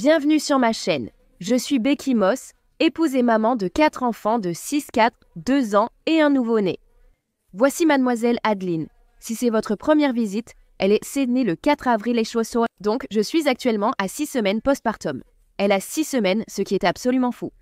Bienvenue sur ma chaîne. Je suis Becky Moss, épouse et maman de 4 enfants de 6, 4, 2 ans et un nouveau-né. Voici mademoiselle Adeline. Si c'est votre première visite, elle est née le 4 avril et Chaussot. Donc, je suis actuellement à 6 semaines postpartum. Elle a 6 semaines, ce qui est absolument fou.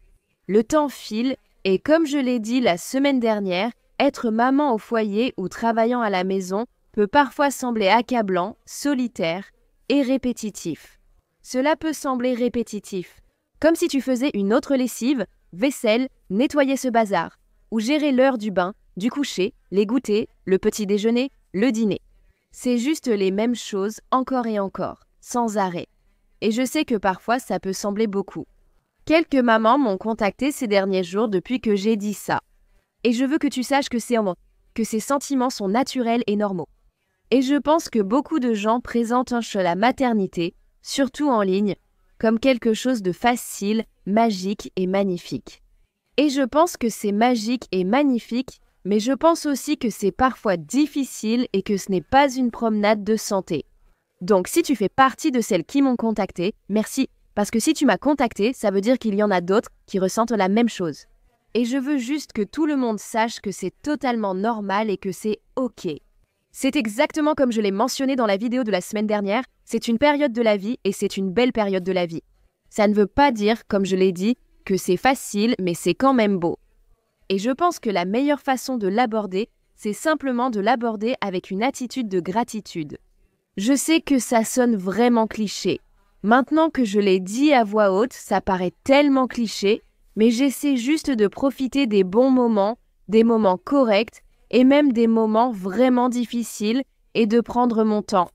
Le temps file et comme je l'ai dit la semaine dernière, être maman au foyer ou travaillant à la maison peut parfois sembler accablant, solitaire et répétitif. Cela peut sembler répétitif, comme si tu faisais une autre lessive, vaisselle, nettoyer ce bazar, ou gérer l'heure du bain, du coucher, les goûters, le petit déjeuner, le dîner. C'est juste les mêmes choses encore et encore, sans arrêt. Et je sais que parfois ça peut sembler beaucoup. Quelques mamans m'ont contacté ces derniers jours depuis que j'ai dit ça. Et je veux que tu saches que ces sentiments sont naturels et normaux. Et je pense que beaucoup de gens présentent la maternité, surtout en ligne, comme quelque chose de facile, magique et magnifique. Et je pense que c'est magique et magnifique, mais je pense aussi que c'est parfois difficile et que ce n'est pas une promenade de santé. Donc si tu fais partie de celles qui m'ont contacté, merci, parce que si tu m'as contacté, ça veut dire qu'il y en a d'autres qui ressentent la même chose. Et je veux juste que tout le monde sache que c'est totalement normal et que c'est OK. C'est exactement comme je l'ai mentionné dans la vidéo de la semaine dernière, c'est une période de la vie et c'est une belle période de la vie. Ça ne veut pas dire, comme je l'ai dit, que c'est facile, mais c'est quand même beau. Et je pense que la meilleure façon de l'aborder, c'est simplement de l'aborder avec une attitude de gratitude. Je sais que ça sonne vraiment cliché. Maintenant que je l'ai dit à voix haute, ça paraît tellement cliché, mais j'essaie juste de profiter des bons moments, des moments corrects, et même des moments vraiment difficiles et de prendre mon temps.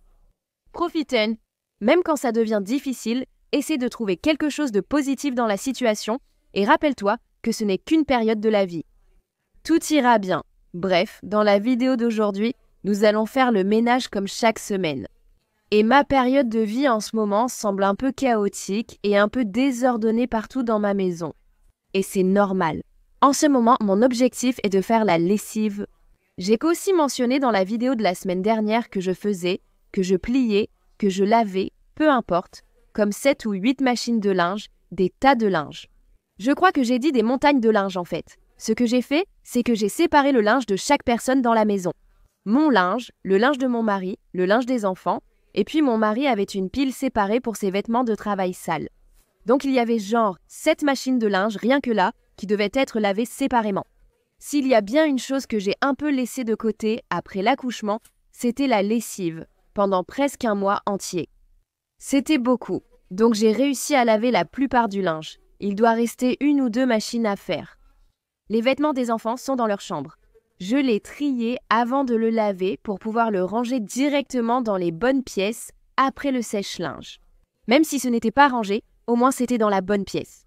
Profite-en. Même quand ça devient difficile, essaie de trouver quelque chose de positif dans la situation et rappelle-toi que ce n'est qu'une période de la vie. Tout ira bien. Bref, dans la vidéo d'aujourd'hui, nous allons faire le ménage comme chaque semaine. Et ma période de vie en ce moment semble un peu chaotique et un peu désordonnée partout dans ma maison. Et c'est normal. En ce moment, mon objectif est de faire la lessive. J'ai aussi mentionné dans la vidéo de la semaine dernière que je faisais, que je pliais, que je lavais, peu importe, comme 7 ou 8 machines de linge, des tas de linge. Je crois que j'ai dit des montagnes de linge en fait. Ce que j'ai fait, c'est que j'ai séparé le linge de chaque personne dans la maison. Mon linge, le linge de mon mari, le linge des enfants, et puis mon mari avait une pile séparée pour ses vêtements de travail sales. Donc il y avait genre 7 machines de linge rien que là, qui devaient être lavées séparément. S'il y a bien une chose que j'ai un peu laissée de côté après l'accouchement, c'était la lessive, pendant presque un mois entier. C'était beaucoup, donc j'ai réussi à laver la plupart du linge. Il doit rester 1 ou 2 machines à faire. Les vêtements des enfants sont dans leur chambre. Je l'ai trié avant de le laver pour pouvoir le ranger directement dans les bonnes pièces après le sèche-linge. Même si ce n'était pas rangé, au moins c'était dans la bonne pièce.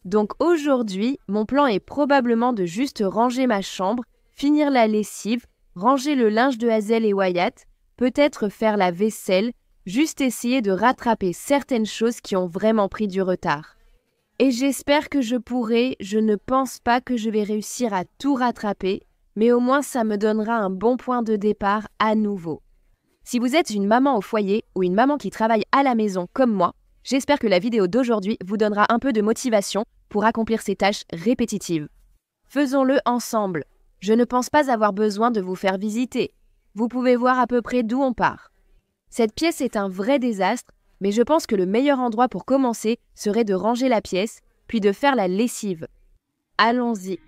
Donc aujourd'hui, mon plan est probablement de juste ranger ma chambre, finir la lessive, ranger le linge de Hazel et Wyatt, peut-être faire la vaisselle, juste essayer de rattraper certaines choses qui ont vraiment pris du retard. Et j'espère que je pourrai, je ne pense pas que je vais réussir à tout rattraper, mais au moins ça me donnera un bon point de départ à nouveau. Si vous êtes une maman au foyer ou une maman qui travaille à la maison comme moi, j'espère que la vidéo d'aujourd'hui vous donnera un peu de motivation pour accomplir ces tâches répétitives. Faisons-le ensemble. Je ne pense pas avoir besoin de vous faire visiter. Vous pouvez voir à peu près d'où on part. Cette pièce est un vrai désastre, mais je pense que le meilleur endroit pour commencer serait de ranger la pièce, puis de faire la lessive. Allons-y.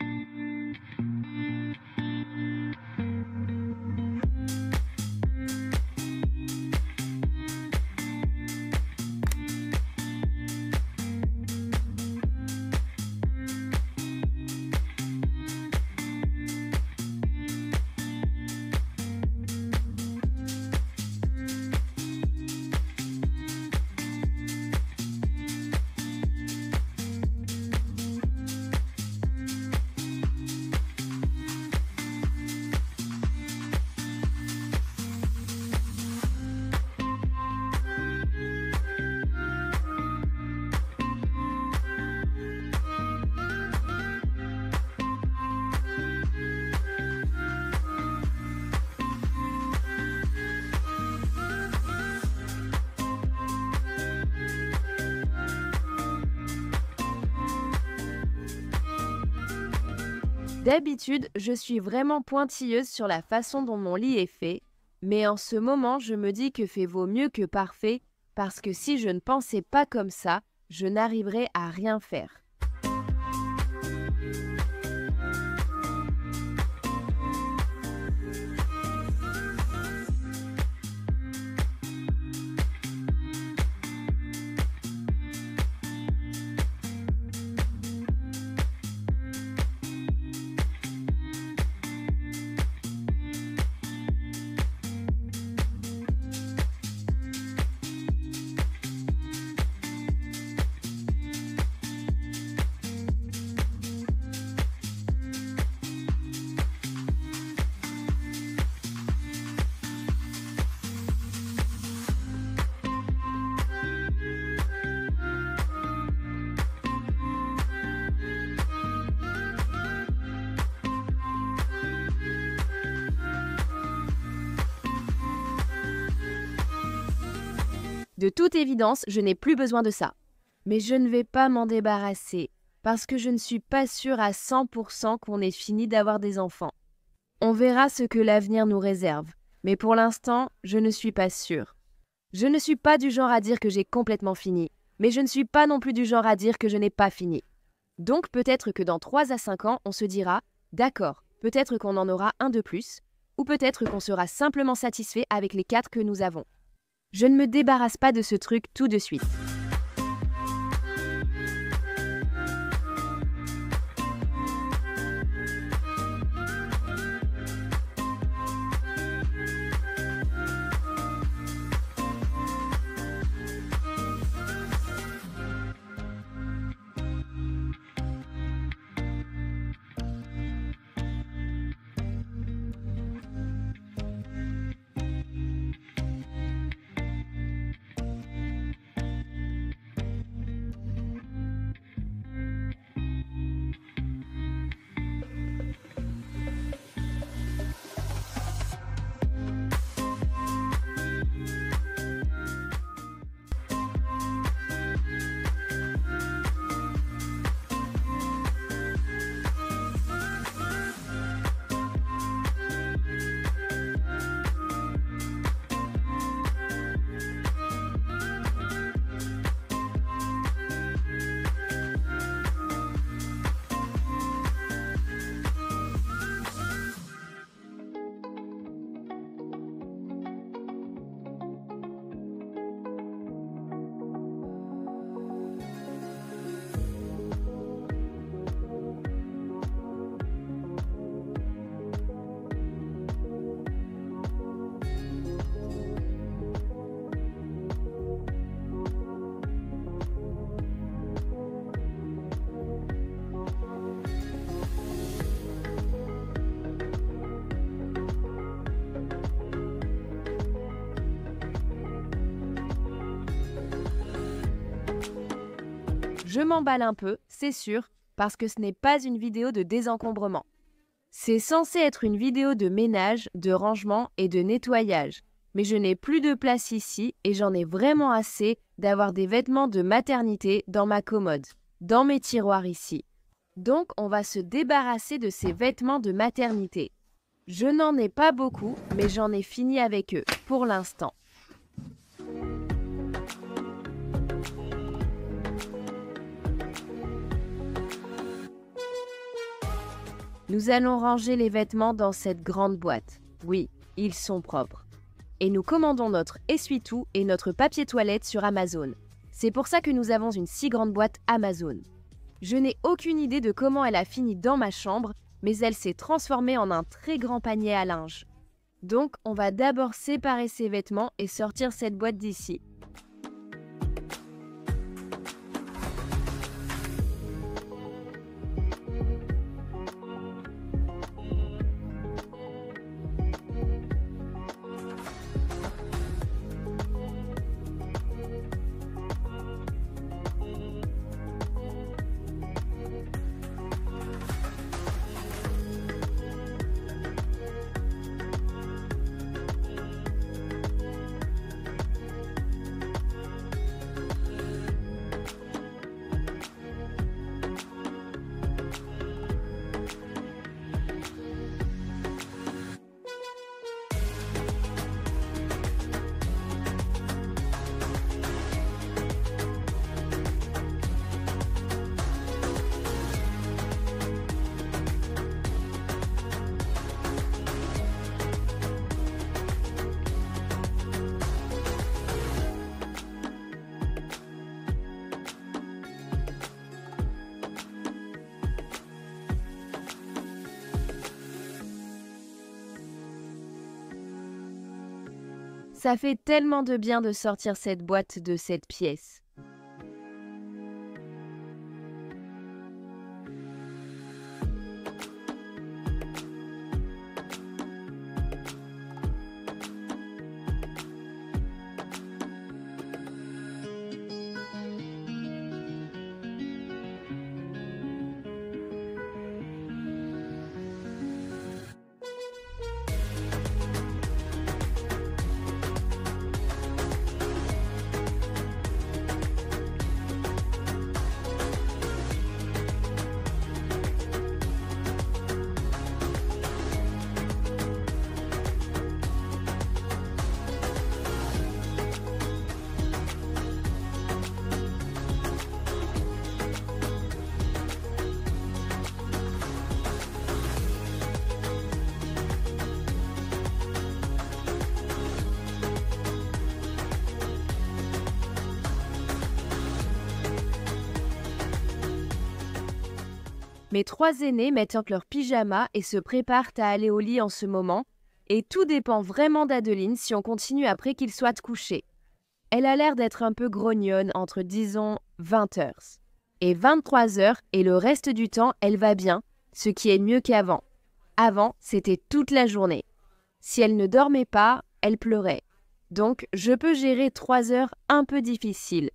D'habitude, je suis vraiment pointilleuse sur la façon dont mon lit est fait, mais en ce moment, je me dis que fait vaut mieux que parfait, parce que si je ne pensais pas comme ça, je n'arriverais à rien faire. De toute évidence, je n'ai plus besoin de ça. Mais je ne vais pas m'en débarrasser, parce que je ne suis pas sûre à 100% qu'on ait fini d'avoir des enfants. On verra ce que l'avenir nous réserve, mais pour l'instant, je ne suis pas sûre. Je ne suis pas du genre à dire que j'ai complètement fini, mais je ne suis pas non plus du genre à dire que je n'ai pas fini. Donc peut-être que dans 3 à 5 ans, on se dira « D'accord, peut-être qu'on en aura un de plus », ou peut-être qu'on sera simplement satisfait avec les 4 que nous avons. Je ne me débarrasse pas de ce truc tout de suite. Je m'emballe un peu, c'est sûr, parce que ce n'est pas une vidéo de désencombrement. C'est censé être une vidéo de ménage, de rangement et de nettoyage. Mais je n'ai plus de place ici et j'en ai vraiment assez d'avoir des vêtements de maternité dans ma commode, dans mes tiroirs ici. Donc on va se débarrasser de ces vêtements de maternité. Je n'en ai pas beaucoup, mais j'en ai fini avec eux, pour l'instant. Nous allons ranger les vêtements dans cette grande boîte. Oui, ils sont propres. Et nous commandons notre essuie-tout et notre papier toilette sur Amazon. C'est pour ça que nous avons une si grande boîte Amazon. Je n'ai aucune idée de comment elle a fini dans ma chambre, mais elle s'est transformée en un très grand panier à linge. Donc, on va d'abord séparer ces vêtements et sortir cette boîte d'ici. Ça fait tellement de bien de sortir cette boîte de cette pièce. Mes 3 aînés mettent leur pyjama et se préparent à aller au lit en ce moment, et tout dépend vraiment d'Adeline si on continue après qu'ils soient couchés. Elle a l'air d'être un peu grognonne entre, disons, 20h et 23h, et le reste du temps, elle va bien, ce qui est mieux qu'avant. Avant, c'était toute la journée. Si elle ne dormait pas, elle pleurait. Donc, je peux gérer 3 heures un peu difficiles.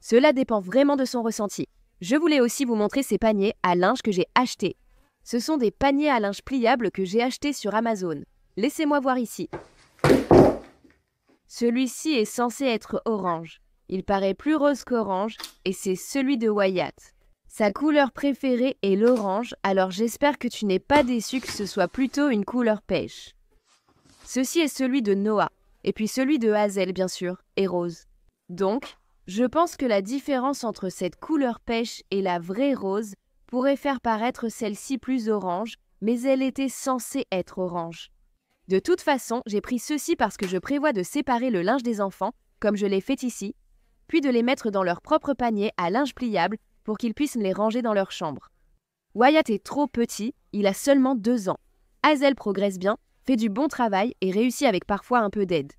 Cela dépend vraiment de son ressenti. Je voulais aussi vous montrer ces paniers à linge que j'ai achetés. Ce sont des paniers à linge pliables que j'ai achetés sur Amazon. Laissez-moi voir ici. Celui-ci est censé être orange. Il paraît plus rose qu'orange et c'est celui de Wyatt. Sa couleur préférée est l'orange, alors j'espère que tu n'es pas déçu que ce soit plutôt une couleur pêche. Ceci est celui de Noah, et puis celui de Hazel bien sûr, est rose. Donc, je pense que la différence entre cette couleur pêche et la vraie rose pourrait faire paraître celle-ci plus orange, mais elle était censée être orange. De toute façon, j'ai pris ceci parce que je prévois de séparer le linge des enfants, comme je l'ai fait ici, puis de les mettre dans leur propre panier à linge pliable pour qu'ils puissent les ranger dans leur chambre. Wyatt est trop petit, il a seulement 2 ans. Hazel progresse bien, fait du bon travail et réussit avec parfois un peu d'aide.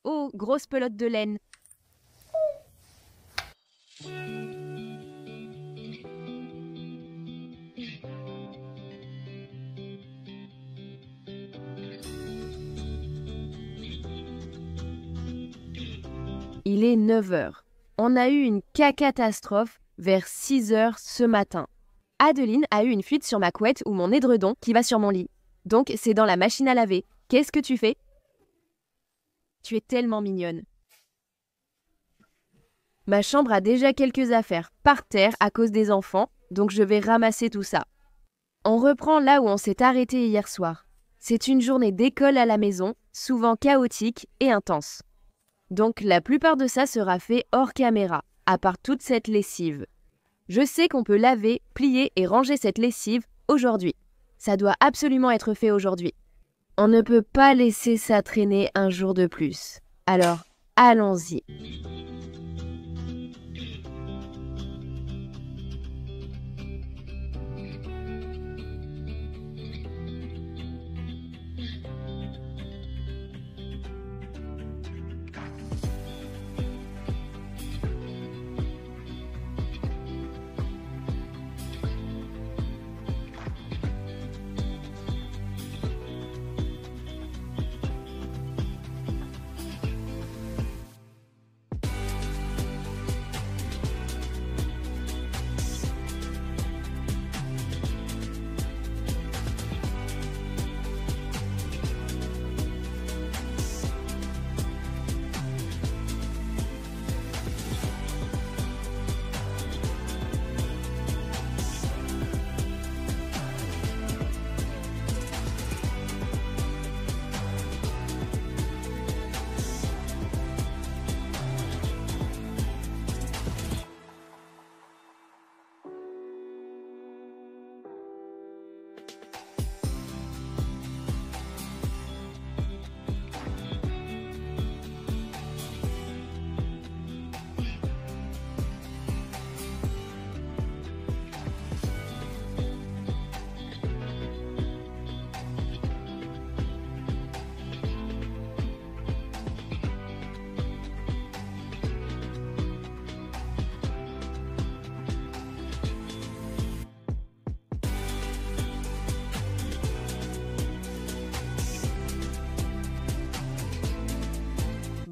Oh, grosse pelote de laine! Il est 9h. On a eu une catastrophe vers 6h ce matin. Adeline a eu une fuite sur ma couette ou mon édredon qui va sur mon lit. Donc c'est dans la machine à laver. Qu'est-ce que tu fais? Tu es tellement mignonne. Ma chambre a déjà quelques affaires par terre à cause des enfants, donc je vais ramasser tout ça. On reprend là où on s'est arrêté hier soir. C'est une journée d'école à la maison, souvent chaotique et intense. Donc la plupart de ça sera fait hors caméra, à part toute cette lessive. Je sais qu'on peut laver, plier et ranger cette lessive aujourd'hui. Ça doit absolument être fait aujourd'hui. On ne peut pas laisser ça traîner un jour de plus. Alors, allons-y.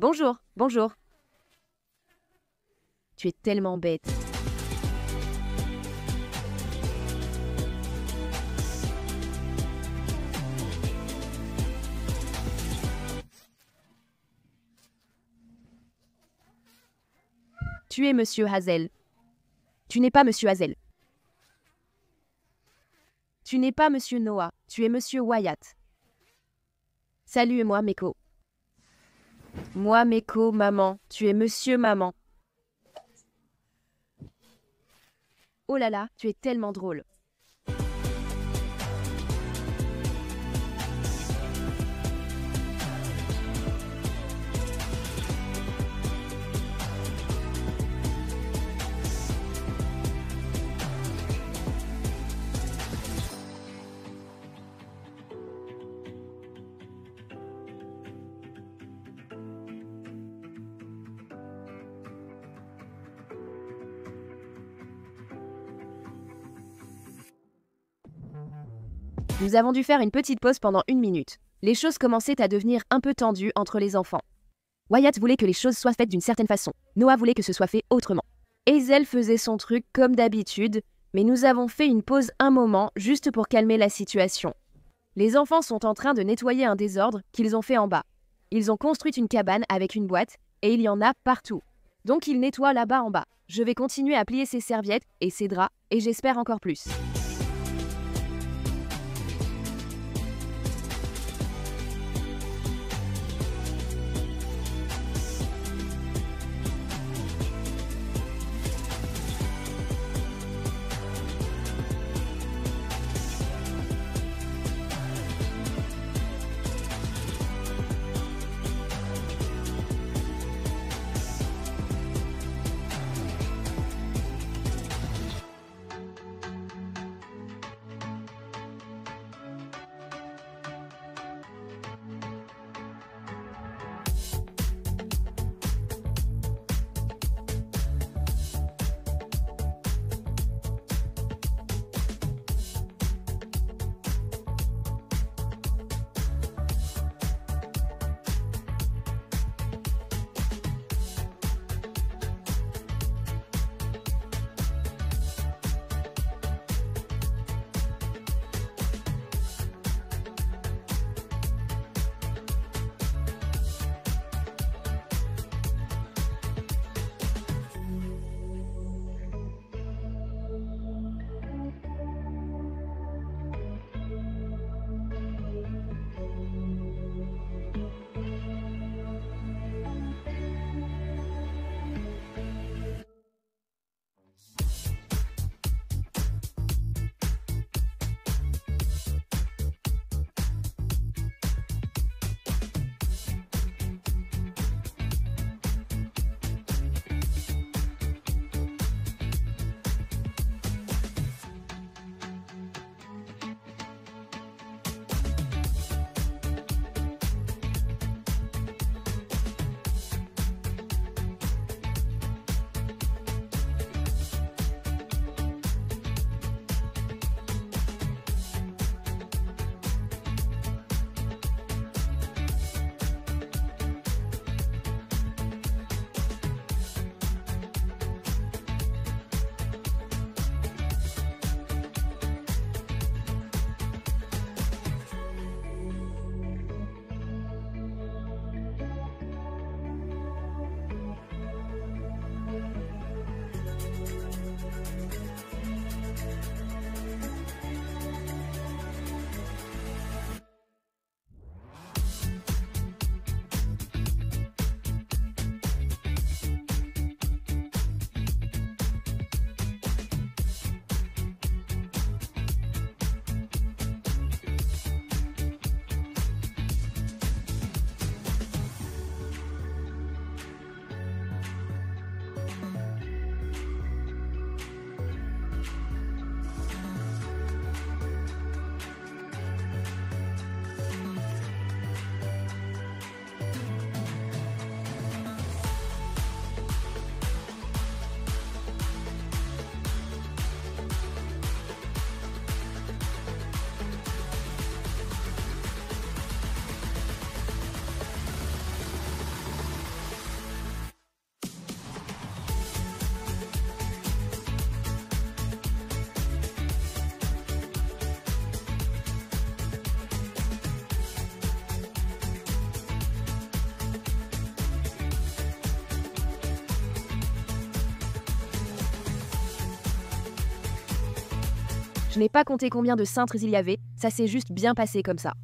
Bonjour, bonjour. Tu es tellement bête. Tu es Monsieur Hazel. Tu n'es pas Monsieur Hazel. Tu n'es pas Monsieur Noah, tu es Monsieur Wyatt. Salut, moi, Meko. Moi, Meko, maman, tu es Monsieur Maman. Oh là là, tu es tellement drôle. Nous avons dû faire une petite pause pendant 1 minute. Les choses commençaient à devenir un peu tendues entre les enfants. Wyatt voulait que les choses soient faites d'une certaine façon. Noah voulait que ce soit fait autrement. Hazel faisait son truc comme d'habitude, mais nous avons fait une pause un moment juste pour calmer la situation. Les enfants sont en train de nettoyer un désordre qu'ils ont fait en bas. Ils ont construit une cabane avec une boîte et il y en a partout. Donc ils nettoient là-bas en bas. Je vais continuer à plier ces serviettes et ces draps et j'espère encore plus. Je n'ai pas compté combien de cintres il y avait, ça s'est juste bien passé comme ça.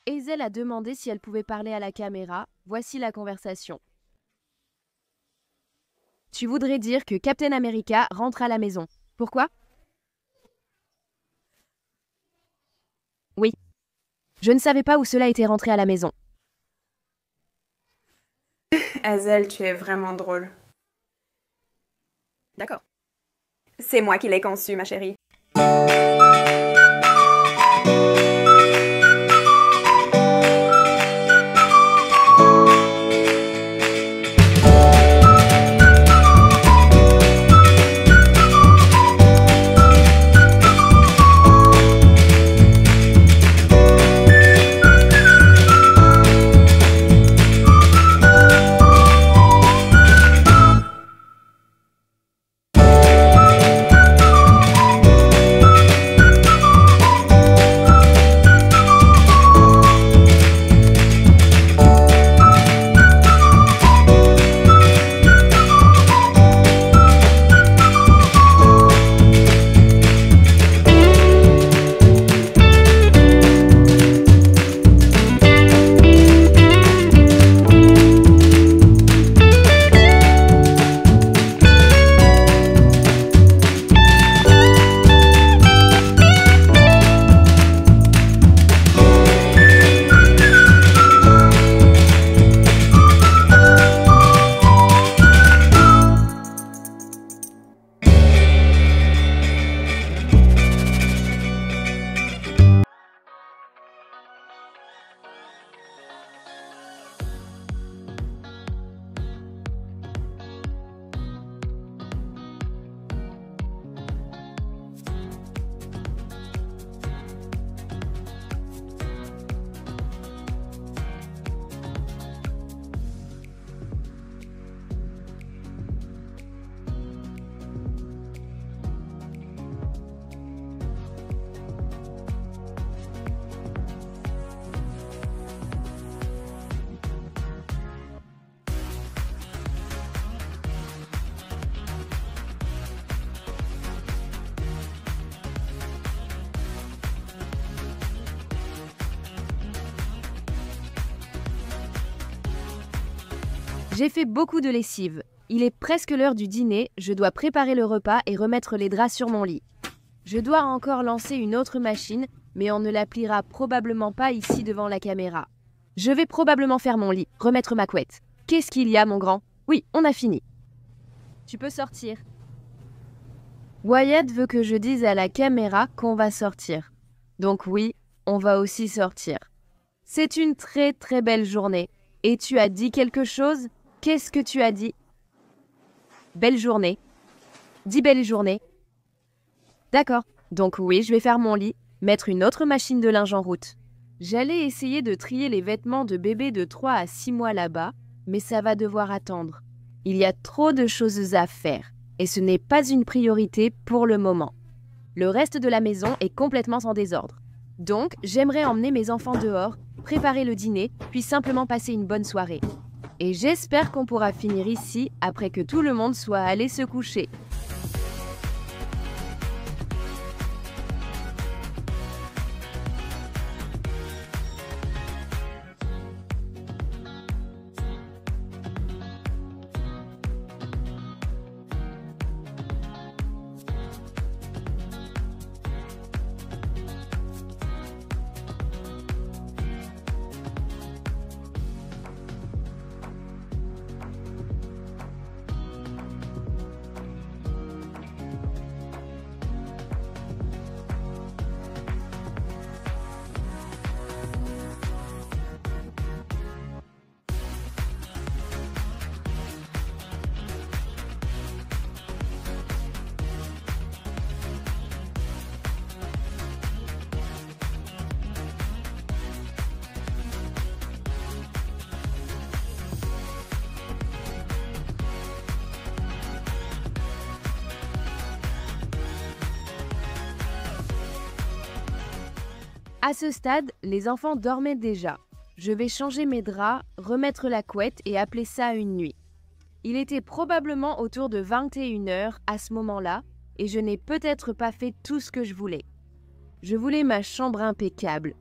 Hazel a demandé si elle pouvait parler à la caméra. Voici la conversation. Tu voudrais dire que Captain America rentre à la maison. Pourquoi? Oui. Je ne savais pas où cela était rentré à la maison. Hazel, tu es vraiment drôle. D'accord. C'est moi qui l'ai conçu, ma chérie. J'ai fait beaucoup de lessive. Il est presque l'heure du dîner, je dois préparer le repas et remettre les draps sur mon lit. Je dois encore lancer une autre machine, mais on ne l'appliera probablement pas ici devant la caméra. Je vais probablement faire mon lit, remettre ma couette. Qu'est-ce qu'il y a, mon grand? Oui, on a fini. Tu peux sortir. Wyatt veut que je dise à la caméra qu'on va sortir. Donc oui, on va aussi sortir. C'est une très très belle journée. Et tu as dit quelque chose? Qu'est-ce que tu as dit? Belle journée. Dis belle journée. D'accord. Donc oui, je vais faire mon lit, mettre une autre machine de linge en route. J'allais essayer de trier les vêtements de bébé de 3 à 6 mois là-bas, mais ça va devoir attendre. Il y a trop de choses à faire, et ce n'est pas une priorité pour le moment. Le reste de la maison est complètement en désordre. Donc, j'aimerais emmener mes enfants dehors, préparer le dîner, puis simplement passer une bonne soirée. Et j'espère qu'on pourra finir ici après que tout le monde soit allé se coucher. À ce stade, les enfants dormaient déjà. Je vais changer mes draps, remettre la couette et appeler ça une nuit. Il était probablement autour de 21h à ce moment-là et je n'ai peut-être pas fait tout ce que je voulais. Je voulais ma chambre impeccable.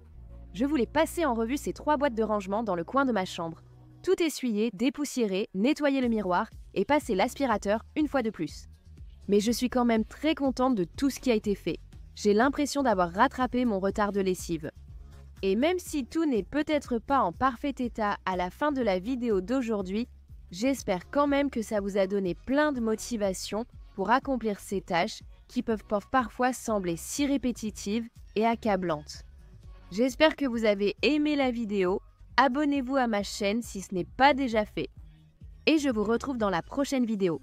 Je voulais passer en revue ces 3 boîtes de rangement dans le coin de ma chambre. Tout essuyer, dépoussiérer, nettoyer le miroir et passer l'aspirateur une fois de plus. Mais je suis quand même très contente de tout ce qui a été fait. J'ai l'impression d'avoir rattrapé mon retard de lessive. Et même si tout n'est peut-être pas en parfait état à la fin de la vidéo d'aujourd'hui, j'espère quand même que ça vous a donné plein de motivation pour accomplir ces tâches qui peuvent parfois sembler si répétitives et accablantes. J'espère que vous avez aimé la vidéo, abonnez-vous à ma chaîne si ce n'est pas déjà fait. Et je vous retrouve dans la prochaine vidéo.